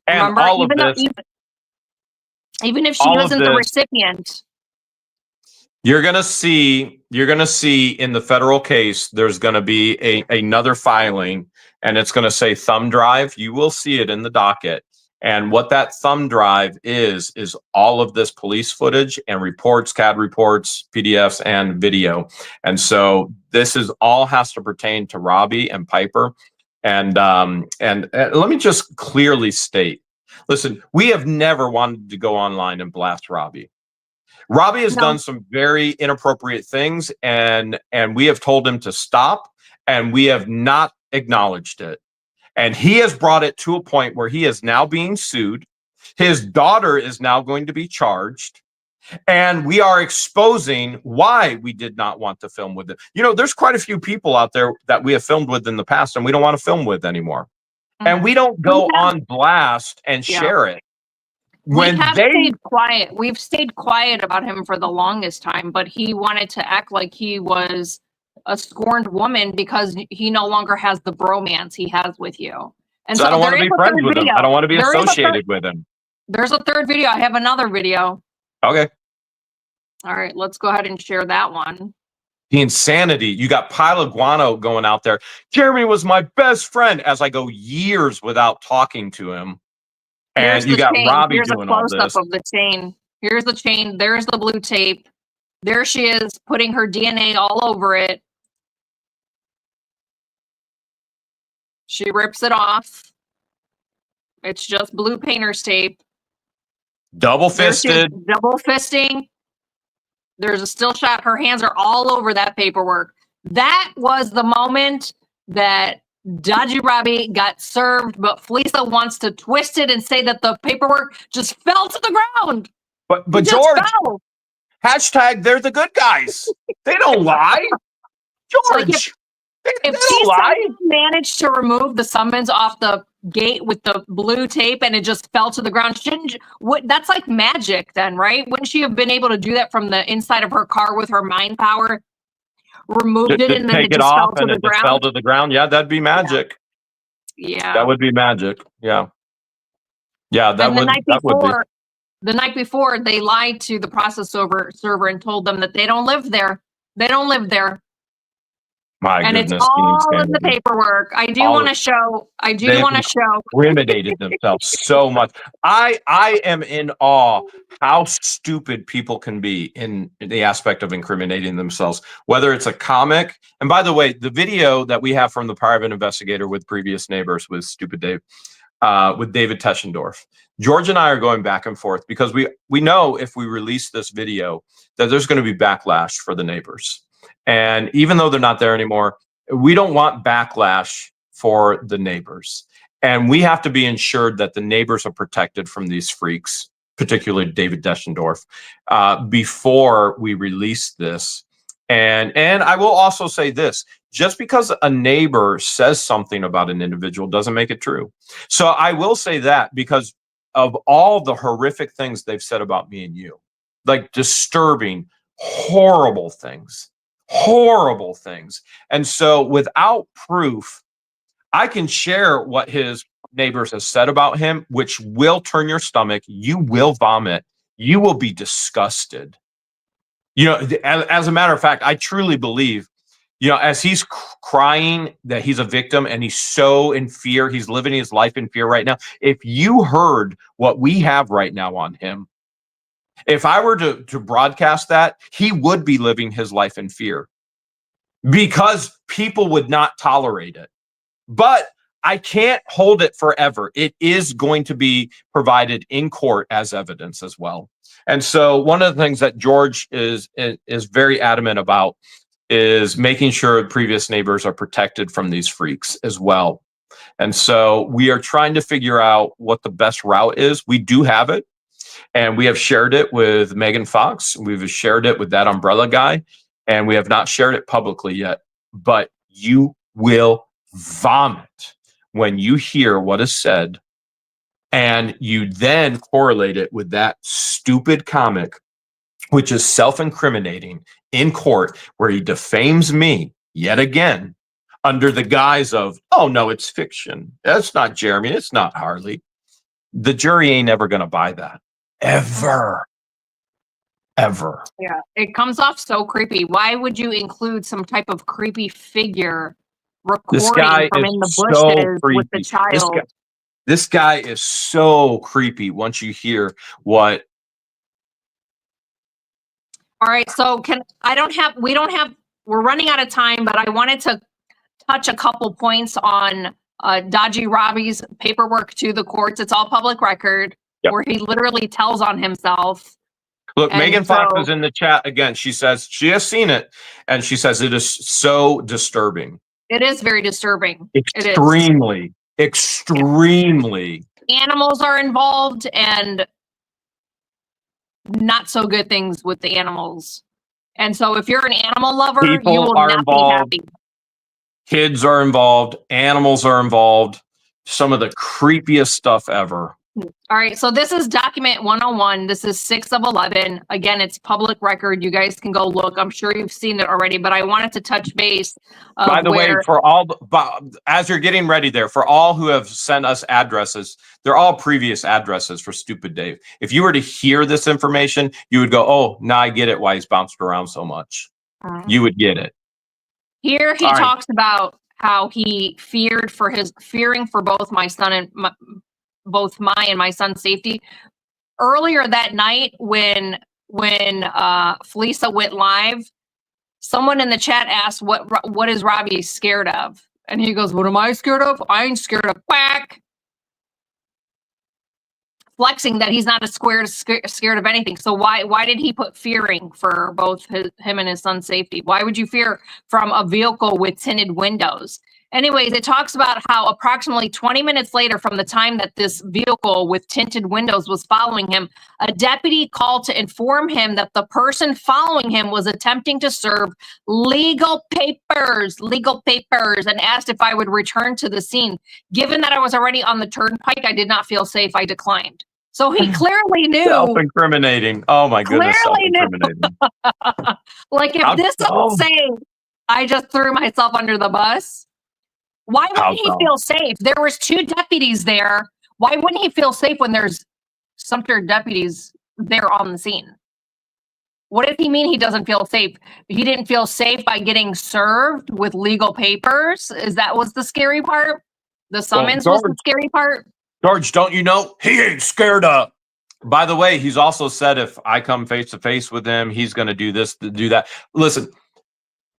And remember, all of this, even if she wasn't the recipient. You're gonna see in the federal case, there's gonna be another filing, and it's gonna say thumb drive. You will see it in the docket. And what that thumb drive is all of this police footage and reports, CAD reports, PDFs, and video. And so this is all has to pertain to Robbie and Piper. And let me just clearly state, listen, we have never wanted to go online and blast Robbie. Robbie has done some very inappropriate things, and we have told him to stop, and we have not acknowledged it. And he has brought it to a point where he is now being sued. His daughter is now going to be charged. And we are exposing why we did not want to film with it. You know, there's quite a few people out there that we have filmed with in the past and we don't want to film with anymore. Mm-hmm. And we don't go on blast and share it. When stayed quiet. We've stayed quiet about him for the longest time, but he wanted to act like he was a scorned woman because he no longer has the bromance he has with you. And So I don't want there to is be a friends third with him. video. I don't want to be There is a third- associated with him. There's a third video. I have another video. Okay. All right, let's go ahead and share that one. The insanity. You got Pile Guano going out there. Jeremy was my best friend as I go years without talking to him. And Here's you the got chain. Robbie Here's doing a all close-up this. of the chain. Here's the chain. There's the blue tape. There she is putting her DNA all over it. She rips it off. It's just blue painter's tape. Double There she is, fisted. double fisting. There's a still shot. Her hands are all over that paperwork. That was the moment that Dodgy Robbie got served, but Felisa wants to twist it and say that the paperwork just fell to the ground. But It just George, fell. hashtag they're the good guys. They don't lie. George, Like they If don't she lie. managed to remove the summons off the gate with the blue tape and it just fell to the ground, that's like magic then, right? Wouldn't she have been able to do that from the inside of her car with her mind power? Removed it and then Take it it just fell off to and the it just fell ground? to the ground. Yeah, that'd be magic. Yeah. That would be magic. Yeah. Yeah, that And the would night that would be. before, the night before, they lied to the process server and told them that they don't live there. They don't live there. My And goodness. it's all in the insanity. paperwork. I do All want of to show. I do They want to show. Intimidated themselves so much. I am in awe how stupid people can be in the aspect of incriminating themselves, whether it's a comic. And by the way, the video that we have from the private investigator with previous neighbors with Stupid Dave, with David Teschendorf. George and I are going back and forth because we know if we release this video that there's going to be backlash for the neighbors. And even though they're not there anymore, we don't want backlash for the neighbors. And we have to be ensured that the neighbors are protected from these freaks, particularly David Deschendorf, before we release this. And I will also say this, just because a neighbor says something about an individual doesn't make it true. So I will say that because of all the horrific things they've said about me and you, like disturbing, horrible things. And so without proof, I can share what his neighbors have said about him, which will turn your stomach. You will vomit. You will be disgusted. You know, as a matter of fact, I truly believe, you know, as he's crying that he's a victim and he's so in fear, he's living his life in fear right now. If you heard what we have right now on him, if I were to broadcast that, he would be living his life in fear because people would not tolerate it. But I can't hold it forever. It is going to be provided in court as evidence as well. And so one of the things that George is very adamant about is making sure previous neighbors are protected from these freaks as well. And so we are trying to figure out what the best route is. We do have it. And we have shared it with Megan Fox. We've shared it with that umbrella guy. And we have not shared it publicly yet. But you will vomit when you hear what is said. And you then correlate it with that stupid comic, which is self-incriminating in court, where he defames me yet again under the guise of, oh, no, it's fiction. That's not Jeremy. It's not Harley. The jury ain't ever going to buy that. Ever. Yeah, it comes off so creepy. Why would you include some type of creepy figure recording from in the bushes with the child? This guy is so creepy once you hear what. All right, so we're running out of time, but I wanted to touch a couple points on Dodgy Robbie's paperwork to the courts. It's all public record. Yep. Where he literally tells on himself. Look, Megan Fox is in the chat again. She says she has seen it, and she says it is so disturbing. It is very disturbing. Extremely. Animals are involved, and not so good things with the animals. And so, if you're an animal lover, People you will are not involved. be happy. Kids are involved. Animals are involved. Some of the creepiest stuff ever. All right, so this is document 101. This is 6 of 11. Again, it's public record. You guys can go look. I'm sure you've seen it already, but I wanted to touch base of By the way, where for all, as you're getting ready there, for all who have sent us addresses, they're all previous addresses for Stupid Dave. If you were to hear this information, you would go, oh, now I get it why he's bounced around so much. You would get it. here he All right. talks about how he fearing for both my son and both my and my son's safety. Earlier that night when Felisa went live, someone in the chat asked what is Robbie scared of? And he goes, what am I scared of? I ain't scared of quack. Flexing that he's not scared of anything. So why did he put fearing for both him and his son's safety? Why would you fear from a vehicle with tinted windows? Anyways, it talks about how approximately 20 minutes later from the time that this vehicle with tinted windows was following him, a deputy called to inform him that the person following him was attempting to serve legal papers, and asked if I would return to the scene. Given that I was already on the turnpike, I did not feel safe. I declined. So he clearly knew. Self-incriminating. Oh my goodness, Clearly self-incriminating. Like if this doesn't say I just threw myself under the bus, why wouldn't he feel safe? There was 2 deputies there. Why wouldn't he feel safe when there's Sumter deputies there on the scene? What if he mean he doesn't feel safe? He didn't feel safe by getting served with legal papers? Is that was the scary part? The summons was the scary part? George, don't you know he ain't scared of? By the way, he's also said if I come face to face with him, he's going to do this, to do that. Listen,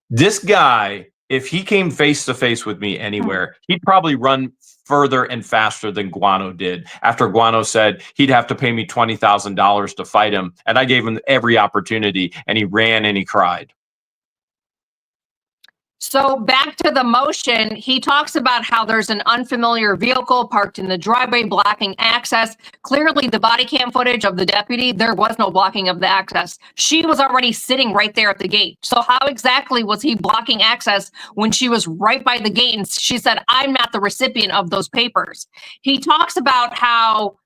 this guy, if he came face to face with me anywhere, he'd probably run further and faster than Guano did. After Guano said he'd have to pay me $20,000 to fight him, and I gave him every opportunity, and he ran and he cried. So back to the motion, he talks about how there's an unfamiliar vehicle parked in the driveway blocking access. Clearly the body cam footage of the deputy, there was no blocking of the access. She was already sitting right there at the gate. So how exactly was he blocking access when she was right by the gate and she said, I'm not the recipient of those papers? He talks about how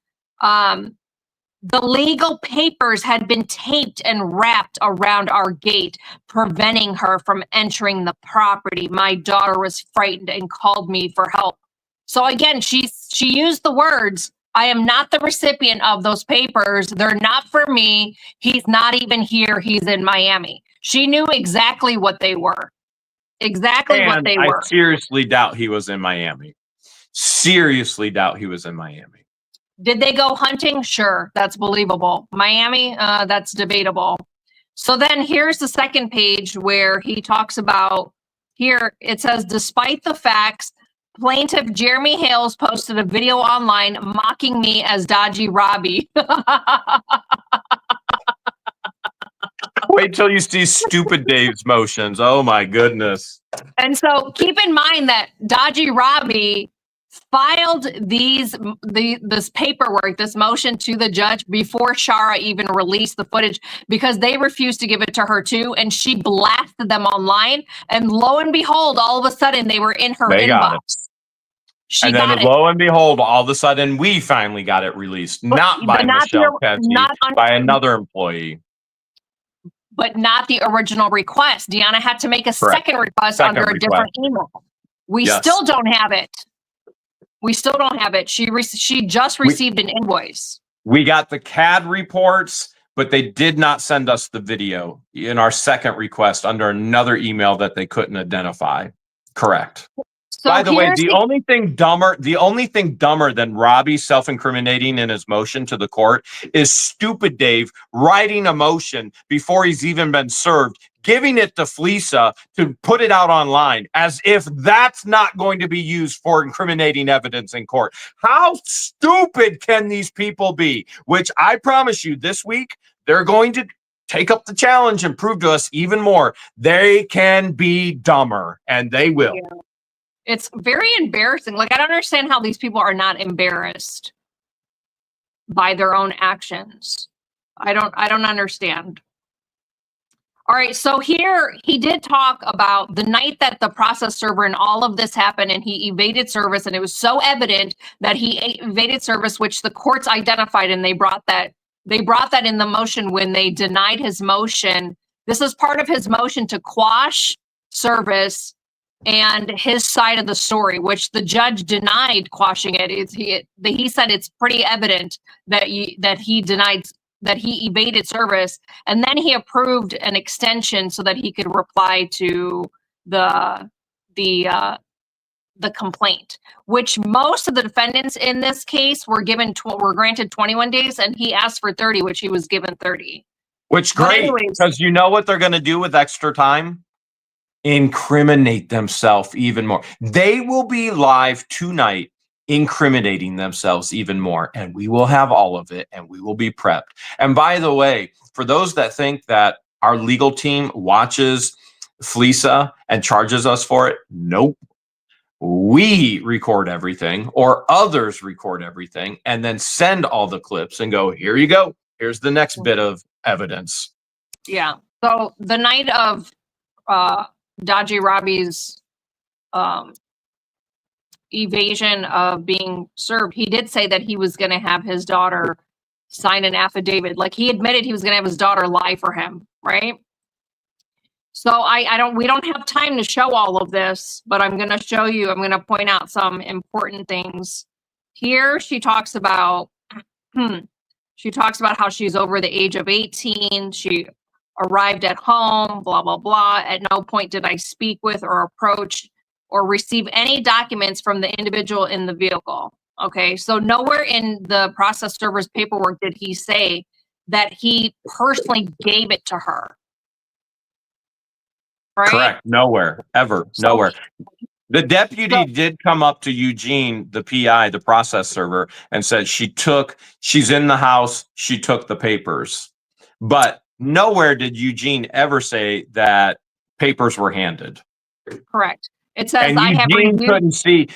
the legal papers had been taped and wrapped around our gate, preventing her from entering the property. My daughter was frightened and called me for help. So again, she used the words, I am not the recipient of those papers. They're not for me. He's not even here. He's in Miami. She knew exactly what they were. What they were. I seriously doubt he was in Miami. Seriously doubt he was in Miami. Did they go hunting? Sure, that's believable. Miami, that's debatable. So then here's the second page where he talks about, here it says, despite the facts, plaintiff Jeremy Hales posted a video online mocking me as Dodgy Robbie. Wait till you see Stupid Dave's motions. Oh my goodness. And so keep in mind that Dodgy Robbie filed this paperwork, this motion to the judge before Shara even released the footage because they refused to give it to her too. And she blasted them online. And lo and behold, all of a sudden they were in her inbox. And then lo and behold, all of a sudden we finally got it released. Not by Michelle Petty, by another employee. But not the original request. Deanna had to make a second request under a different email. We still don't have it. We still don't have it. She just received an invoice. We got the CAD reports, but they did not send us the video in our second request under another email that they couldn't identify. Correct. So by the way, the only thing dumber than Robbie self-incriminating in his motion to the court is Stupid Dave writing a motion before he's even been served, giving it to Felisa to put it out online as if that's not going to be used for incriminating evidence in court. How stupid can these people be? Which I promise you this week, they're going to take up the challenge and prove to us even more. They can be dumber, and they will. Yeah. It's very embarrassing. Like, I don't understand how these people are not embarrassed by their own actions. I don't understand. All right, so here he did talk about the night that the process server and all of this happened, and he evaded service, and it was so evident that he evaded service, which the courts identified, and they brought that in the motion when they denied his motion. This is part of his motion to quash service and his side of the story, which the judge denied quashing it. He said it's pretty evident that he evaded service, and then he approved an extension so that he could reply to the complaint, which most of the defendants in this case were granted 21 days, and he asked for 30, which he was given 30. Which great, because you know what they're going to do with extra time? Incriminate themselves even more. They will be live tonight incriminating themselves even more, and we will have all of it, and we will be prepped. And by the way, for those that think that our legal team watches Fleesa and charges us for it, nope. We record everything, or others record everything, and then send all the clips and go, here you go. Here's the next bit of evidence. Yeah. So the night of Dodgy Robbie's evasion of being served, he did say that he was going to have his daughter sign an affidavit. Like, he admitted he was going to have his daughter lie for him, right? So we don't have time to show all of this, but I'm going to point out some important things. Here she talks about how she's over the age of 18. She arrived at home, blah, blah, blah. At no point did I speak with or approach or receive any documents from the individual in the vehicle. Okay, so nowhere in the process server's paperwork did he say that he personally gave it to her. Right? Correct. Nowhere, ever, nowhere. The deputy did come up to Eugene, the PI, the process server, and said she's in the house, she took the papers. But nowhere did Eugene ever say that papers were handed. Correct. It says, and Eugene couldn't see.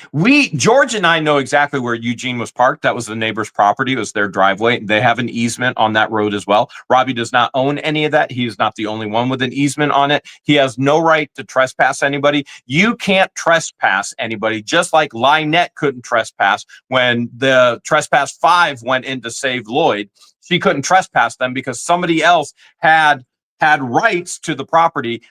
George and I know exactly where Eugene was parked. That was the neighbor's property. It was their driveway. They have an easement on that road as well. Robbie does not own any of that. He is not the only one with an easement on it. He has no right to trespass anybody. You can't trespass anybody, just like Lynette couldn't trespass when the Trespass 5 went in to save Lloyd. She couldn't trespass them because somebody else had rights to the property.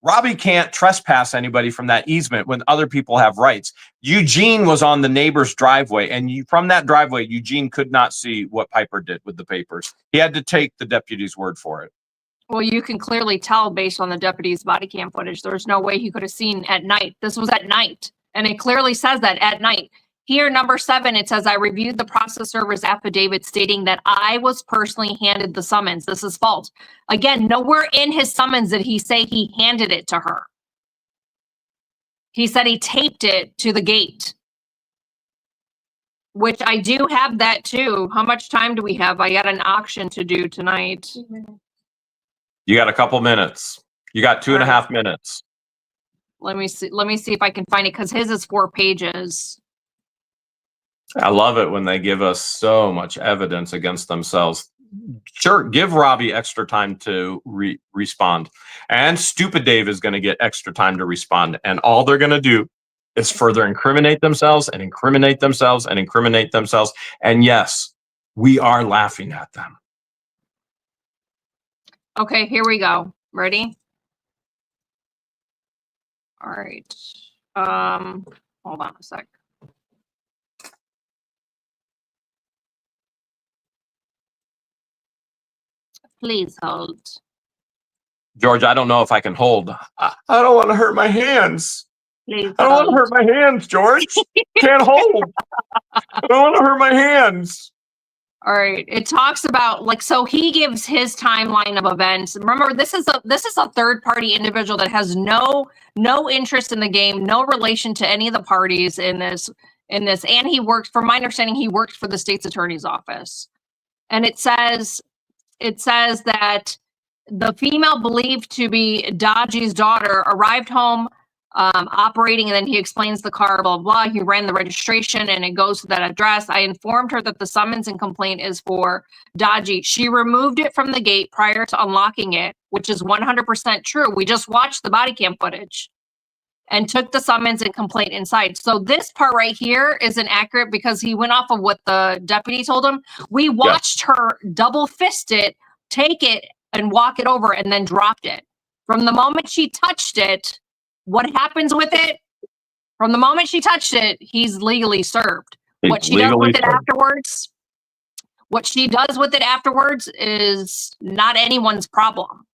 Robbie can't trespass anybody from that easement when other people have rights. Eugene was on the neighbor's driveway, and from that driveway, Eugene could not see what Piper did with the papers. He had to take the deputy's word for it. Well, you can clearly tell based on the deputy's body cam footage. There's no way he could have seen at night. This was at night, and it clearly says that at night. Here, number 7, it says, I reviewed the process server's affidavit stating that I was personally handed the summons. This is false. Again, nowhere in his summons did he say he handed it to her. He said he taped it to the gate, which I do have that too. How much time do we have? I got an auction to do tonight. You got a couple minutes. You got 2.5 minutes. Let me see if I can find it, because his is 4 pages. I love it when they give us so much evidence against themselves. Sure, give Robbie extra time to respond. And Stupid Dave is going to get extra time to respond. And all they're going to do is further incriminate themselves and incriminate themselves and incriminate themselves. And yes, we are laughing at them. Okay, here we go. Ready? All right. Hold on a sec. Please hold. George, I don't know if I can hold. I don't want to hurt my hands. Please I don't want to hurt my hands, George. Can't hold. I don't want to hurt my hands. All right. It talks about, so he gives his timeline of events. Remember, this is a third-party individual that has no interest in the game, no relation to any of the parties in this. And he worked, from my understanding, he worked for the state's attorney's office. And it says that the female believed to be Dodgy's daughter arrived home operating, and then he explains the car, blah, blah, blah. He ran the registration and it goes to that address. I informed her that the summons and complaint is for Dodgy. She removed it from the gate prior to unlocking it, which is 100% true. We just watched the body cam footage and took the summons and complaint inside. So this part right here is inaccurate because he went off of what the deputy told him. We watched her double fist it, take it and walk it over and then dropped it. From the moment she touched it, what happens with it? From the moment she touched it, he's legally served. What she does with it afterwards, is not anyone's problem.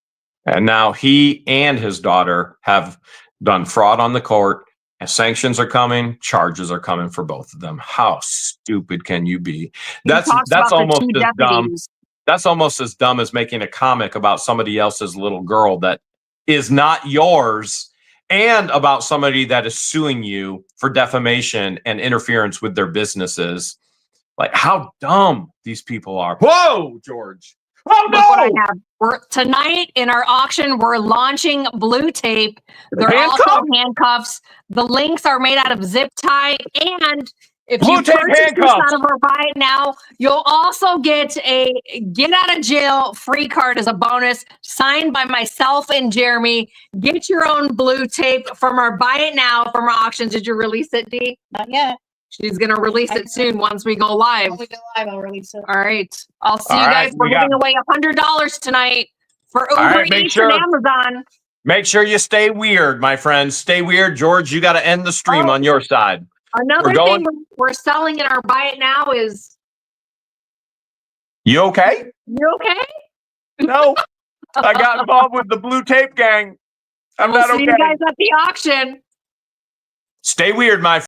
And now he and his daughter have done fraud on the court, and sanctions are coming, charges are coming for both of them. How stupid can you be? That's almost as dumb. That's almost as dumb as making a comic about somebody else's little girl that is not yours, and about somebody that is suing you for defamation and interference with their businesses. Like, how dumb these people are. Whoa, George. Oh, no! Look what I have. Tonight in our auction, we're launching blue tape. They're also handcuffs. The links are made out of zip tie. And if you purchase this out of our buy it now, you'll also get a get out of jail free card as a bonus, signed by myself and Jeremy. Get your own blue tape from our buy it now from our auction. Did you release it, Dee? Not yet. She's going to release it soon once we go live. When we go live, I'll release it. All right. I'll see you guys. We're giving away $100 tonight for Uber Eats and Amazon. Make sure you stay weird, my friends. Stay weird. George, you got to end the stream on your side. Another thing we're selling in our buy it now is. You okay? You okay? No. I got involved with the blue tape gang. I'm not okay. See you guys at the auction. Stay weird, my friend.